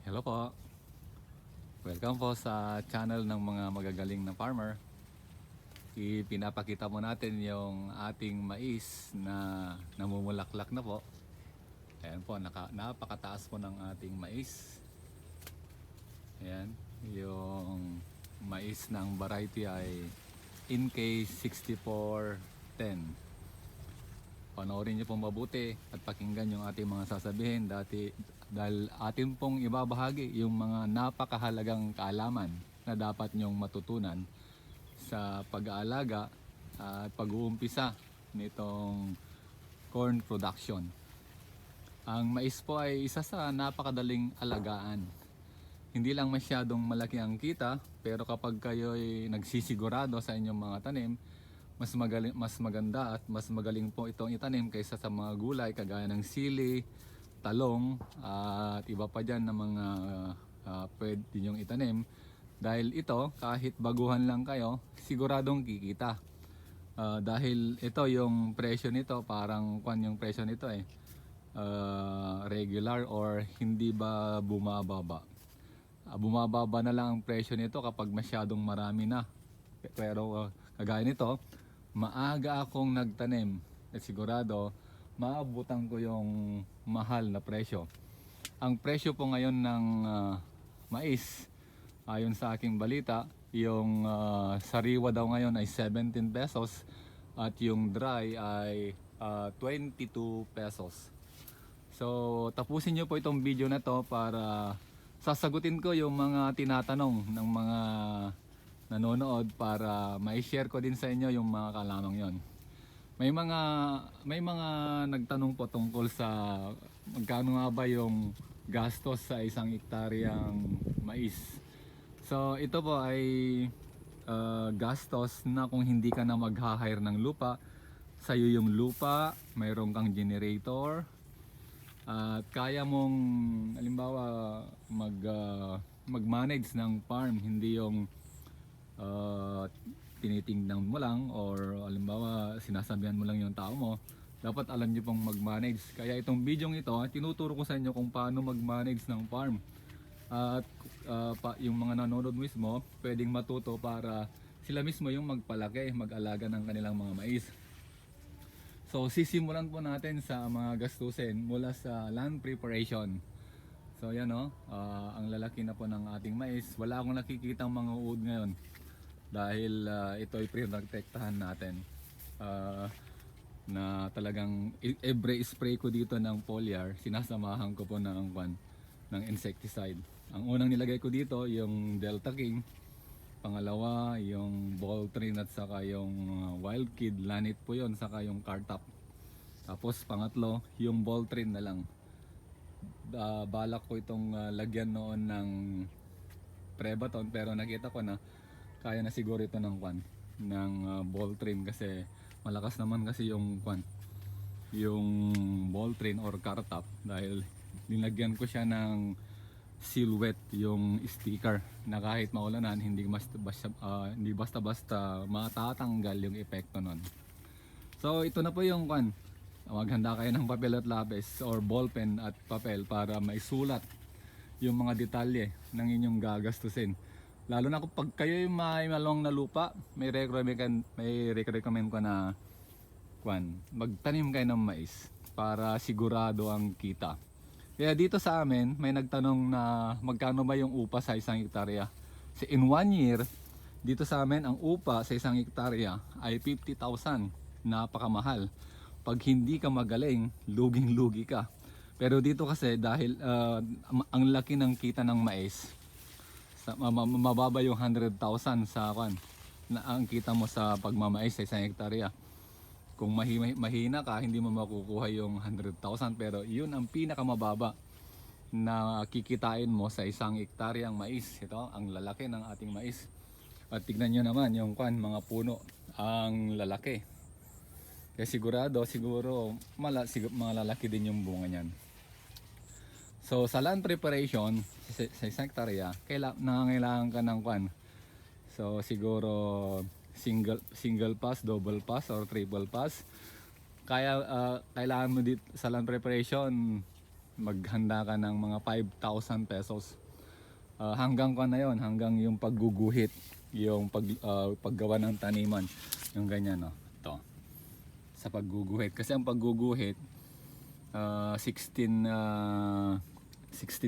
Hello po. Welcome po sa channel ng mga magagaling na farmer. Ipinapakita mo natin yung ating mais na namumulaklak na po. Ayan po, napakataas po ng ating mais. Ayan, yung mais ng variety ay NK6410. Panoorin niyo pong mabuti at pakinggan yung ating mga sasabihin dahil atin pong ibabahagi yung mga napakahalagang kaalaman na dapat nyong matutunan sa pag-aalaga at pag-uumpisa nitong corn production. Ang mais po ay isa sa napakadaling alagaan. Hindi lang masyadong malaki ang kita, pero kapag kayo'y nagsisigurado sa inyong mga tanim, mas maganda at mas magaling po itong itanim kaysa sa mga gulay kagaya ng sili, talong at iba pa dyan na mga pwede nyong itanim. Dahil ito, kahit baguhan lang kayo, siguradong kikita. Dahil ito yung presyo nito, parang yung presyo nito regular or hindi ba bumababa. Bumababa na lang ang presyo nito kapag masyadong marami na. Pero kagaya nito, maaga akong nagtanim at sigurado maabutan ko yung mahal na presyo. Ang presyo po ngayon ng mais, ayon sa aking balita, yung sariwa daw ngayon ay 17 pesos at yung dry ay 22 pesos. So tapusin nyo po itong video na to para sasagutin ko yung mga tinatanong ng mga nanonood para ma-share ko din sa inyo yung mga kalamang yon. May mga nagtanong po tungkol sa magkano nga ba yung gastos sa isang hektaryang mais. So ito po ay gastos na kung hindi ka na mag-hire ng lupa. Sa'yo yung lupa, mayroon kang generator, at kaya mong halimbawa mag-manage ng farm, hindi yung tinitingnan mo lang or halimbawa sinasabihan mo lang yung tao mo. Dapat alam nyo pong mag-manage. Kaya itong video ito, tinuturo ko sa inyo kung paano mag-manage ng farm. At yung mga nanonood mismo, pwedeng matuto para sila mismo yung magpalaki, mag-alaga ng kanilang mga mais. So sisimulan po natin sa mga gastusin mula sa land preparation. So yan ang lalaki na po ng ating mais. Wala akong nakikitang mga uod ngayon dahil ito ay pre-protektahan natin. Na talagang every spray ko dito ng foliar, sinasamahan ko po ng insecticide. Ang unang nilagay ko dito yung Delta King, pangalawa yung Voltrin at saka yung Wild Kid, Lanit po yon, saka yung Cartap. Tapos pangatlo yung Voltrin na lang. Balak ko itong lagyan noon ng Prebaton, pero nakita ko na kaya na siguro ito ng Voltrin kasi malakas naman kasi yung Voltrin or Cartap dahil linagyan ko siya ng silhouette yung sticker na kahit maulanan hindi basta-basta matatanggal yung epekto nun. So ito na po yung maghanda kayo ng papel at lapis or ballpen at papel para maisulat yung mga detalye ng inyong gagastusin. Lalo na kapag kayo may malong na lupa, may recommend ko na magtanim kayo ng mais para sigurado ang kita. Kaya dito sa amin, may nagtanong na magkano ba yung upa sa isang hektarya. So in 1 year, dito sa amin ang upa sa isang hektarya ay 50,000. Napakamahal. Pag hindi ka magaling, luging-lugi ka. Pero dito kasi dahil ang laki ng kita ng mais, mababa yung 100,000 sa na ang kita mo sa pagmamais sa isang hektarya. Kung mahina ka, hindi mo makukuha yung 100,000, pero yun ang pinakamababa na kikitain mo sa isang hektaryang mais. Ito ang lalaki ng ating mais. At tignan nyo naman yung mga puno, ang lalaki. Kaya siguro malalaki din yung bunga niyan. So sa land preparation sa isang hektarya, nangangailangan ka ng So siguro single pass, double pass or triple pass. Kaya kailangan mo sa land preparation maghanda ka ng mga 5,000 pesos. Hanggang ka na yon, hanggang yung pagguguhit, yung paggawa ng taniman, yung ganyan, no? Ito, sa pagguguhit. Kasi ang pagguguhit, 16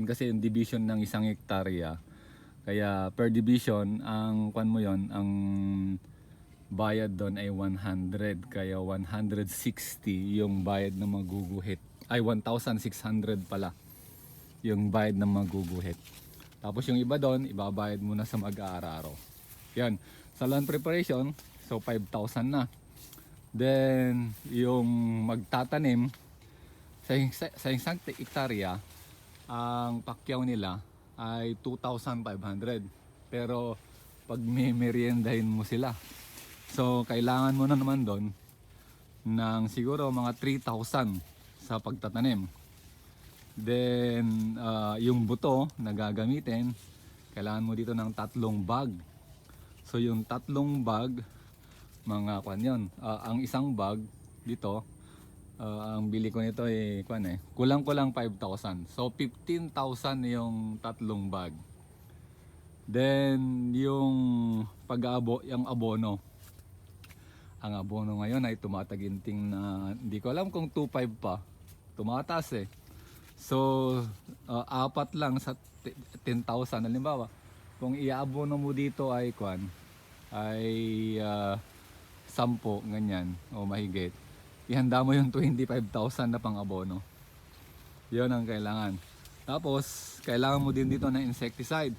kasi yung division ng isang hektarya. Kaya per division, ang kwan mo yon, ang bayad doon ay 100. Kaya 160 yung bayad ng maguguhit. Ay, 1,600 pala yung bayad ng maguguhit. Tapos yung iba doon, ibabayad mo na sa mag-aararo. Yan. Sa land preparation, so 5,000 na. Then, yung magtatanim, sa isang hektarya, ang pakyaw nila ay 2,500. Pero, pag may meriendahin mo sila, so kailangan mo na naman doon ng siguro mga 3,000 sa pagtatanim. Then, yung buto na gagamitin, kailangan mo dito ng 3 bag. So, yung 3 bag, mga kwan yun. Ang isang bag dito, ang bili ko nito ay kulang-kulang 5,000. So, 15,000 yung 3 bag. Then, yung yung abono. Ang abono ngayon ay tumataginting na, hindi ko alam kung 2,500 pa. Tumataas eh. So, 4 lang sa 10,000. Halimbawa, kung iabono mo dito ay ay 10, ganyan, o mahigit. Ihanda mo yung 25,000 na pang abono. Yun ang kailangan. Tapos, kailangan mo din dito ng insecticide.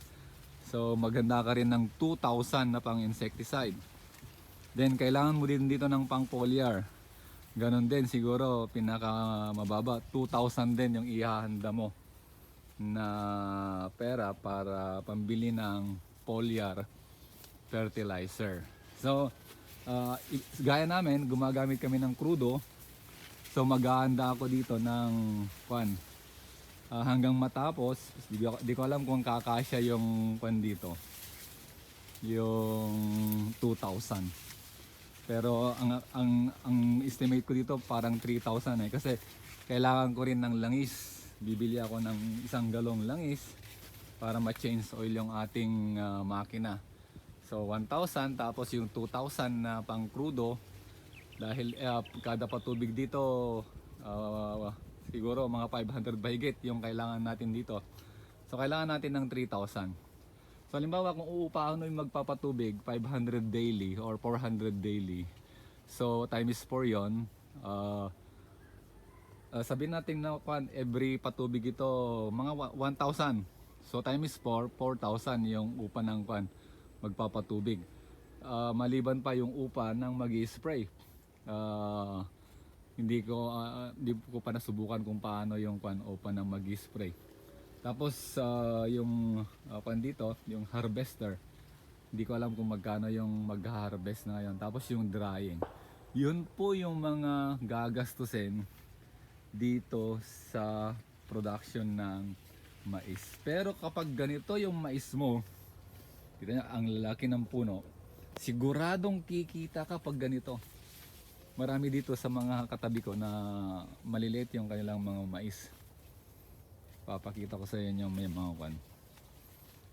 So, maghanda ka rin ng 2,000 na pang insecticide. Then, kailangan mo din dito ng pang foliar. Ganon din, siguro pinaka mababa 2,000 din yung ihahanda mo na pera para pambili ng foliar fertilizer. So, gaya namin, gumagamit kami ng crudo. So, maghahanda ako dito ng hanggang matapos. Di ko alam kung kakasya yung dito, yung 2,000. Pero ang estimate ko dito parang 3,000 eh, kasi kailangan ko rin ng langis. Bibili ako ng 1 galong langis para ma-change oil yung ating makina. So 1,000, tapos yung 2,000 na pang crudo, dahil kada patubig dito siguro mga 500 bahigit yung kailangan natin dito. So kailangan natin ng 3,000. So halimbawa kung uupahan mo yung magpapatubig 500 daily or 400 daily, so times 4 yon, sabihin natin na every patubig ito mga 1,000. So times 4, 4,000 yung upa ng magpapatubig. Maliban pa yung upa ng mag-i-spray. Hindi ko pa nasubukan kung paano yung upa ng mag-i-spray. Tapos yung dito, yung harvester, hindi ko alam kung magkano yung mag-harvest na ngayon. Tapos yung drying, yun po yung mga gagastusin dito sa production ng mais. Pero kapag ganito yung mais mo, kita nyo, ang lalaki ng puno, siguradong kikita ka pag ganito. Marami dito sa mga katabi ko na maliliit yung kanilang mga mais. Papakita ko sa inyo may mga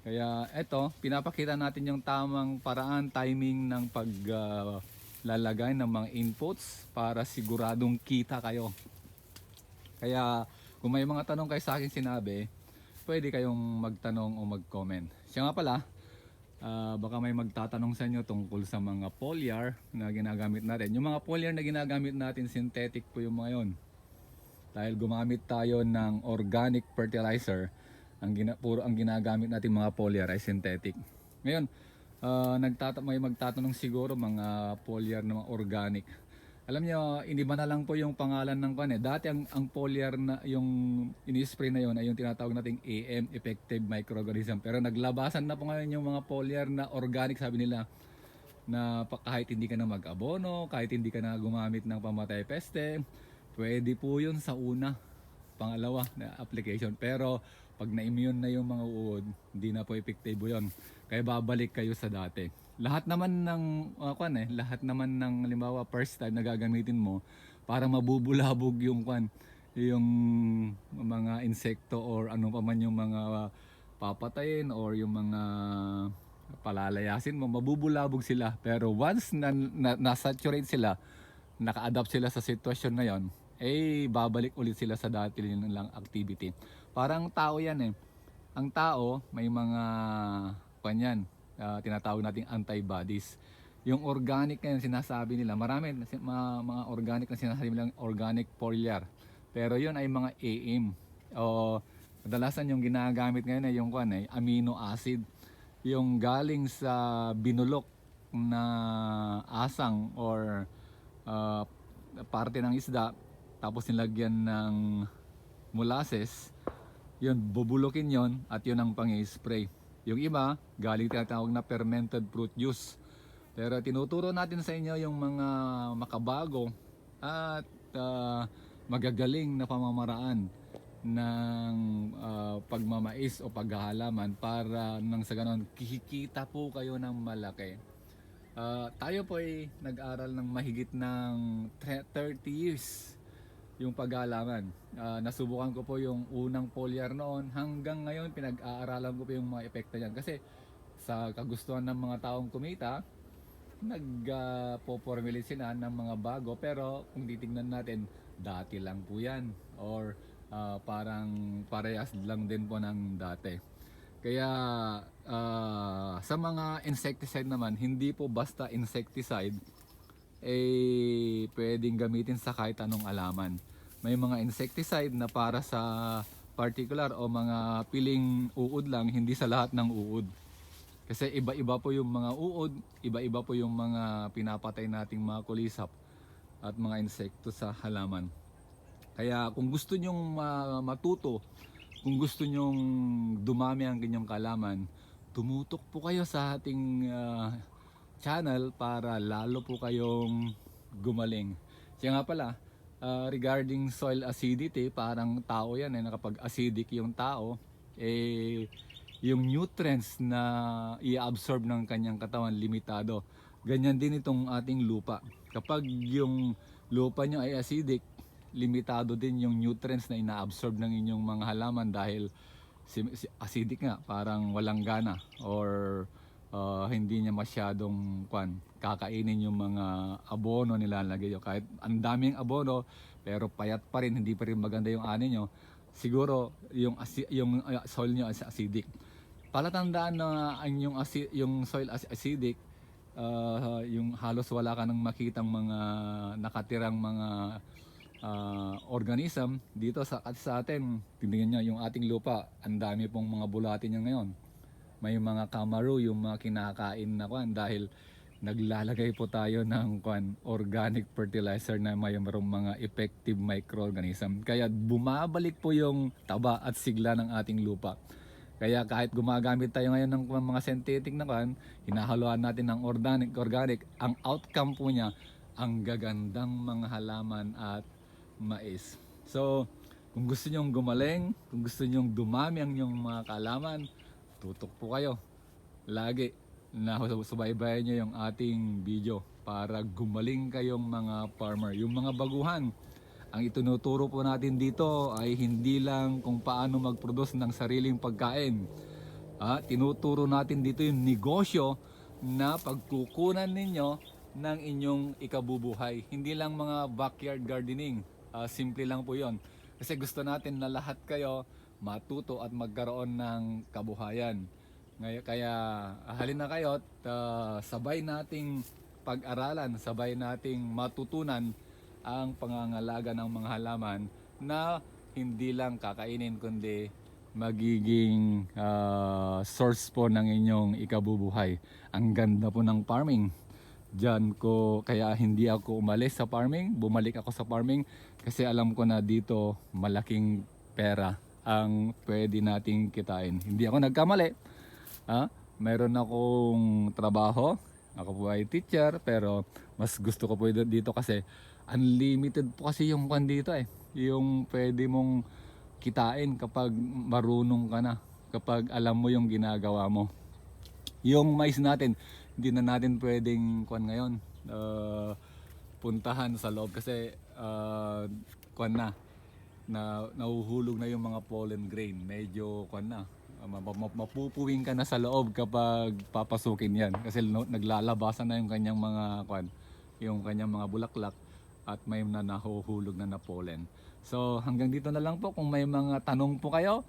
Kaya eto, pinapakita natin yung tamang paraan, timing ng paglalagay ng mga inputs para siguradong kita kayo. Kaya kung may mga tanong kayo sa akin sinabi, pwede kayong magtanong o mag-comment. Siya nga pala, baka may magtatanong sa inyo tungkol sa mga foliar na ginagamit natin. Yung mga foliar na ginagamit natin, synthetic po yung mga yun. Dahil gumamit tayo ng organic fertilizer, ang ginagamit natin mga foliar ay synthetic. Ngayon, may magtatanong siguro mga foliar na mga organic. Alam niyo, iniba na lang po yung pangalan ng Dati ang foliar na yung ini-spray na yun ay yung tinatawag nating AM, effective microorganism. Pero naglabasan na po ngayon yung mga foliar na organic, sabi nila, na kahit hindi ka na mag-abono, kahit hindi ka na gumamit ng pamatay peste, pwede po yun sa pangalawa na application. Pero pag na-immune na yung mga uod, hindi na po epektibo yun. Kaya babalik kayo sa dati. Lahat naman ng lahat naman ng halimbawa first time na gagamitin mo, para mabubulabog yung yung mga insekto or ano pa man yung mga papatayin or yung mga palalayasin mo, mabubulabog sila. Pero once na-saturate sila, naka-adapt sila sa sitwasyon na yon, eh babalik ulit sila sa dati nilang activity. Parang tao yan eh. Ang tao may mga kanyan, tinatawag nating antibodies. Yung organic na yun, sinasabi nila, marami mga organic na sinasabi nilang organic foliar. Pero yun ay mga AM. O kadalasan yung ginagamit ngayon ay yung amino acid. Yung galing sa binulok na asang or uh, parte ng isda, tapos nilagyan ng molasses, yun, bubulukin yon at yun ang pang-spray. Yung iba, galing tinatawag na fermented fruit juice. Pero tinuturo natin sa inyo yung mga makabago at magagaling na pamamaraan ng pagmamais o paghahalaman para nang sa ganon kikita po kayo ng malaki. Tayo po ay nag-aral ng mahigit ng 30 years yung paghahalaman. Nasubukan ko po yung unang foliar noon, hanggang ngayon pinag-aaralan ko po yung mga epekto niyan. Kasi sa kagustuhan ng mga taong kumita, nag-formulate sila ng mga bago, pero kung titignan natin, dati lang po yan or parang parehas lang din po ng dati. Kaya sa mga insecticide naman, hindi po basta insecticide eh pwedeng gamitin sa kahit anong alaman. May mga insecticide na para sa particular o mga piling uod lang, hindi sa lahat ng uod. Kasi iba-iba po yung mga uod, iba-iba po yung mga pinapatay nating mga kulisap at mga insekto sa halaman. Kaya kung gusto nyong matuto, kung gusto nyong dumami ang inyong kalaman, tumutok po kayo sa ating channel para lalo po kayong gumaling. Siya nga pala, regarding soil acidity, parang tao yan na kapag acidic yung tao, eh yung nutrients na i-absorb ng kanyang katawan limitado. Ganyan din itong ating lupa. Kapag yung lupa nyo ay acidic, limitado din yung nutrients na ina-absorb ng inyong mga halaman dahil acidic nga, parang walang gana or hindi niya masyadong kakainin yung mga abono nilalagay nyo. Kahit ang daming abono, pero payat pa rin, hindi pa rin maganda yung ani nyo, siguro yung soil nyo is acidic. Palatandaan na yung soil acidic, yung halos wala ka nang makitang mga nakatirang mga organism dito sa atin. Tingnan nyo yung ating lupa, ang dami pong mga bulati niya ngayon. May mga kamaru, yung mga kinakain na dahil naglalagay po tayo ng organic fertilizer na mayroong mga effective microorganism. Kaya bumabalik po yung taba at sigla ng ating lupa. Kaya kahit gumagamit tayo ngayon ng mga synthetic na hinahaluan natin ng organic, ang outcome po niya, ang gagandang mga halaman at mais. So, kung gusto nyong gumaling, kung gusto nyong dumami ang inyong mga kalaman, tutok po kayo. Lagi na subaybayan nyo yung ating video para gumaling kayong mga farmer. Yung mga baguhan, ang itinuturo po natin dito ay hindi lang kung paano mag-produce ng sariling pagkain. Tinuturo natin dito yung negosyo na pagkukunan ninyo ng inyong ikabubuhay. Hindi lang mga backyard gardening. Simple lang po yon. Kasi gusto natin na lahat kayo matuto at magkaroon ng kabuhayan. Kaya halina kayo at sabay nating pag-aralan, sabay nating matutunan ang pangangalaga ng mga halaman na hindi lang kakainin kundi magiging source po ng inyong ikabubuhay. Ang ganda po ng farming. Diyan ko, kaya hindi ako umalis sa farming, bumalik ako sa farming kasi alam ko na dito malaking pera ang pwede nating kitain. Hindi ako nagkamali. Meron akong trabaho, ako po ay teacher, pero mas gusto ko po dito kasi unlimited po kasi yung dito yung pwede mong kitain kapag marunong ka na, kapag alam mo yung ginagawa mo. Yung mais natin, hindi na natin pwedeng ngayon puntahan sa loob kasi na na nahuhulog na yung mga pollen grain. Medyo kwan na. Mapupuwing ka na sa loob kapag papasukin yan kasi naglalabasan na yung kanyang mga kwan, yung kanyang mga bulaklak at may na nahuhulog na pollen. So hanggang dito na lang po. Kung may mga tanong po kayo,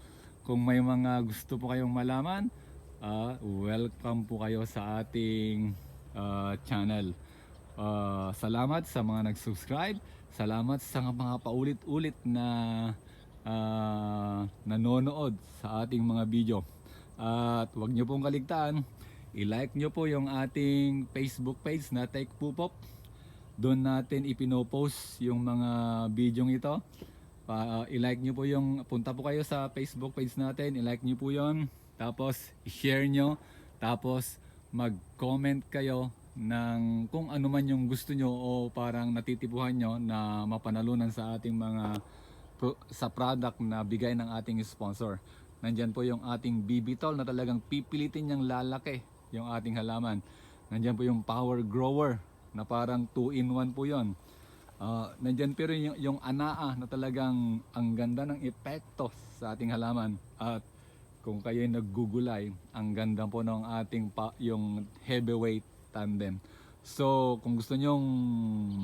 kung may mga gusto po kayong malaman, welcome po kayo sa ating channel. Salamat sa mga nag-subscribe. Salamat sa mga paulit-ulit na nanonood sa ating mga video. At huwag nyo pong kaligtaan, i-like nyo po yung ating Facebook page na Tech Pupop. Doon natin ipinopost yung mga video ito. I-like nyo po yung, punta po kayo sa Facebook page natin, i-like nyo po yon, tapos i-share nyo, tapos mag-comment kayo ng kung ano man yung gusto nyo o parang natitipuhan nyo na mapanalunan sa ating mga sa product na bigay ng ating sponsor. Nandyan po yung ating BB-Tol na talagang pipilitin niyang lalaki yung ating halaman. Nandyan po yung Power Grower na parang 2-in-1 po yon. Nandyan pero yung Anaa na talagang ang ganda ng epekto sa ating halaman. At kung kayo naggugulay, ang ganda po ng ating yung heavyweight tandem. So kung gusto nyong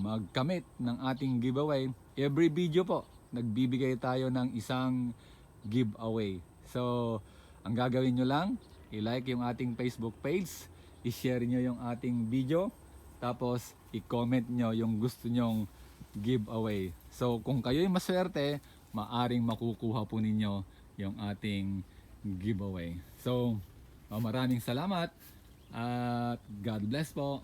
magkamit ng ating giveaway, every video po nagbibigay tayo ng isang giveaway. So ang gagawin nyo lang, i-like yung ating Facebook page, i-share nyo yung ating video, tapos i-comment nyo yung gusto nyong giveaway. So kung kayo'y maswerte, maaring makukuha po ninyo yung ating giveaway. So maraming salamat at God bless po.